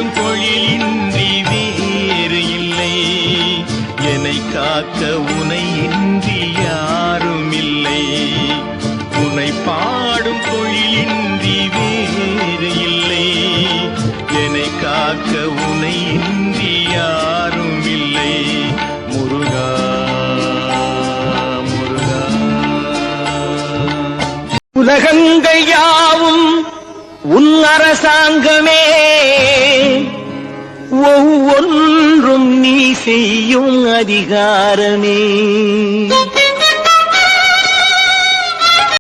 பாடும் தொழிலின்றி வேறு இல்லை. என்னை காக்க உனை இன்றி யாரும் இல்லை. உன்னை பாடும் தொழிலின்றி வேறு இல்லை. என்னை காக்க உனை இன்றி யாரும் இல்லை. முருகா முருகா. உலகங்கள் யாவும் உன் அரசாங்கமே, ஒவ்வொன்றும் நீ செய்யும் அதிகாரமே.